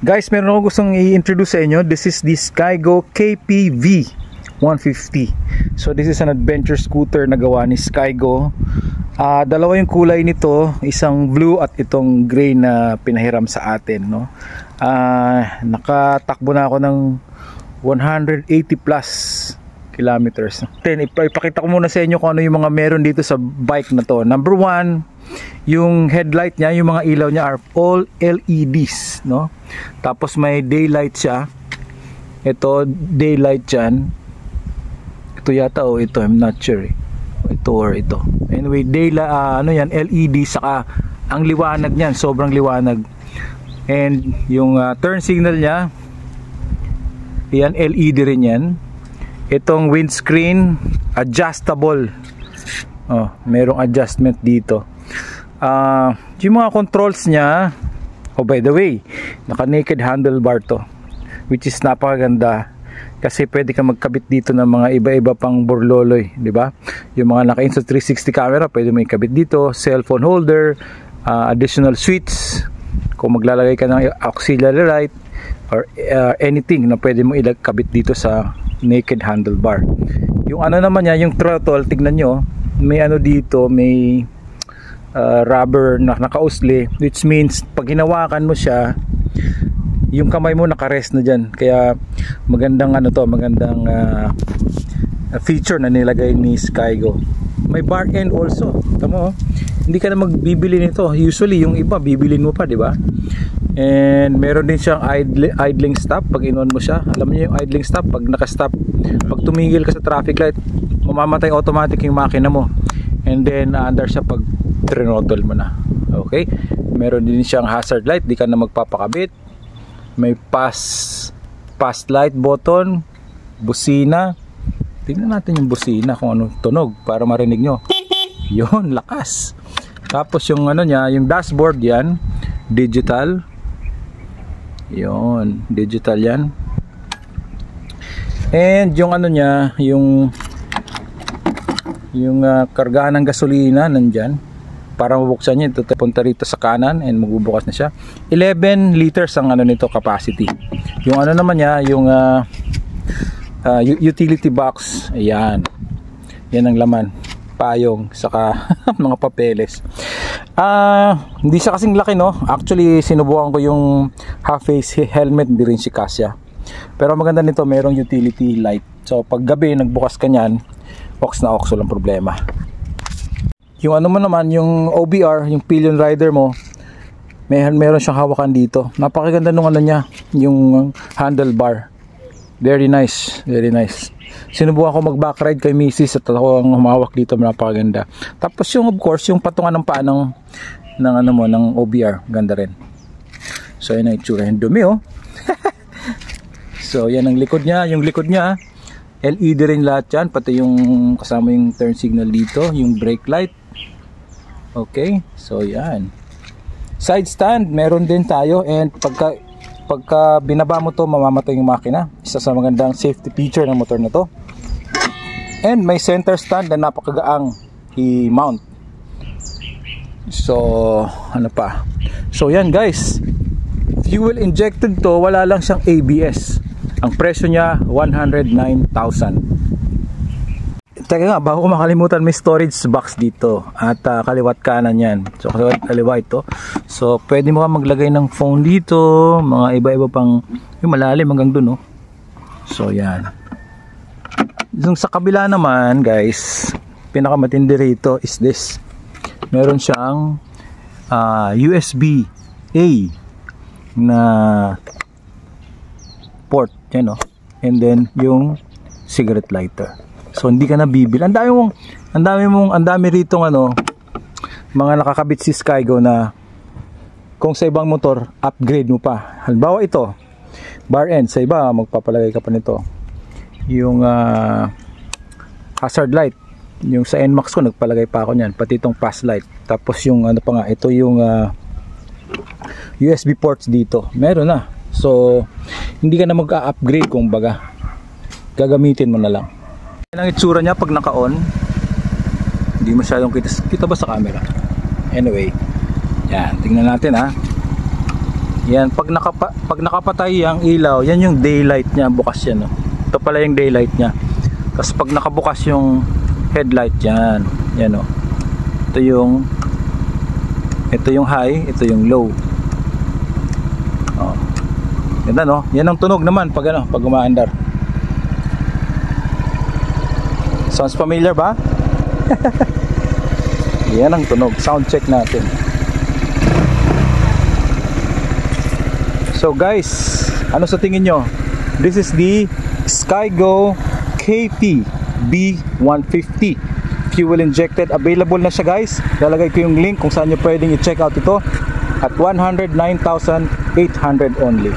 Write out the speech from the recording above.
Guys, meron ako gustong i-introduce sa inyo. This is the Skygo KPV 150. So this is an adventure scooter na gawa ni Skygo. Dalawa yung kulay nito, isang blue at itong gray na pinahiram sa atin, no? Nakatakbo na ako ng 180 plus kilometers. Then ipakita ko muna sa inyo kung ano yung mga meron dito sa bike na to. Number one, yung headlight niya, yung mga ilaw niya are all LEDs, no? Tapos may daylight siya. Ito daylight dyan. Ito yata o ito, I'm not sure eh. Ito or ito. Anyway, daylight, ano yan, LED, saka ang liwanag niyan, sobrang liwanag. And yung turn signal niya, yan, LED rin yan. Itong windscreen, adjustable. Oh, merong adjustment dito. Yung mga controls niya, oh by the way, naka naked handlebar to, which is napakaganda kasi pwede ka magkabit dito ng mga iba-iba pang burloloy, di ba? Yung mga naka Insta360 camera, pwede mo ikabit dito, cellphone holder, additional switch, kung maglalagay ka ng auxiliary light or anything na pwede mo ikabit dito sa naked handlebar. Yung ano naman niya, yung throttle, tignan nyo, may ano dito, may rubber na nakausli, which means pag hinawakan mo siya, yung kamay mo nakarest na dyan. Kaya magandang ano to, magandang feature na nilagay ni Skygo. May bar end also. Tama, oh. Hindi ka na magbibili nito. Usually yung iba bibilin mo pa, di ba? And meron din siyang idling stop pag inon mo siya. Alam niyo yung idling stop, pag naka-stop, pag tumigil ka sa traffic light, mamamatay automatic yung makina mo. And then under siya pag trinodal mo na. Okay? Meron din siyang hazard light, di ka na magpapakabit. May pass light button, busina. Tingnan natin yung busina kung anong tunog para marinig nyo. Yun, lakas. Tapos yung ano niya, yung dashboard yan, digital. Yun, digital yan. And yung ano niya, yung kargahan ng gasolina nandyan. Para mabuksan niya, ito punta rito sa kanan and magbubukas na siya. 11 liters ang ano nito capacity. Yung ano naman niya, yung utility box, ayan. Yan ang laman. Payong, saka mga papeles. Hindi siya kasing laki, no? Actually, sinubukan ko yung half-face helmet, hindi rin si kasya. Pero maganda nito, mayroong utility light. So, pag gabi, nagbukas ka niyan, ox na ox, walang problema. Yung ano mo naman, yung OBR, yung pillion rider mo, meron siyang hawakan dito. Napakaganda nung ano niya, yung handlebar. Very nice, very nice. Sinubukan ko mag-backride kay Mrs. at ako ang humawak dito, napakaganda. Tapos yung of course, yung patungan ng paa ng ano mo, ng OBR, ganda rin. So yun ang itsura, yung dumi, oh. So yan ang likod niya, yung likod niya, LED rin lahat yan, pati yung kasama yung turn signal dito, yung brake light. Okay, so yan. Side stand, meron din tayo, and pagka binaba mo to, mamamatay yung makina. Isa sa magandang safety feature ng motor na to. And may center stand na napakagaang i-mount. So ano pa, so yan guys, fuel injected to, wala lang siyang ABS. Ang presyo niya 109,000. Teka nga, bago ko makalimutan, may storage box dito at kaliwat kanan yan. So kaliwa ito. So pwede mo ka maglagay ng phone dito, mga iba-iba pang yung malalim hanggang dun, oh. So yan. Yung sa kabila naman guys, pinakamatindi rito is this. Meron siyang USB A na port, yan, oh. And then yung cigarette lighter. So hindi ka na bibili. Ang dami rito ano, mga nakakabit si Skygo na kung sa ibang motor upgrade mo pa. Halimbawa ito, bar end, sa iba magpapalagay ka pa nito. Yung hazard light, yung sa NMAX ko nagpalagay pa ako niyan, pati itong pass light. Tapos yung ano pa nga, ito yung USB ports dito. Meron na. So hindi ka na mag-upgrade, kung baga gagamitin mo na lang. Yan ang itsura niya pag naka-on. Hindi masyadong kita ba sa camera? Anyway, yan, tingnan natin ha. Yan, pag nakapatay ang ilaw, yan yung daylight niya, bukas yan, no? Ito pala yung daylight niya. Tapos pag nakabukas yung headlight yan, yan, no? Ito yung high, ito yung low. Oh. Yan, no? Yan ang tunog naman pag pag umaandar. Sounds familiar ba? Yan ang tunog. Sound check natin. So guys, ano sa tingin nyo? This is the Skygo KP B150 fuel injected. Available na siya guys. Lalagay ko yung link kung saan nyo pwedeng i-check out ito at 109,800 only.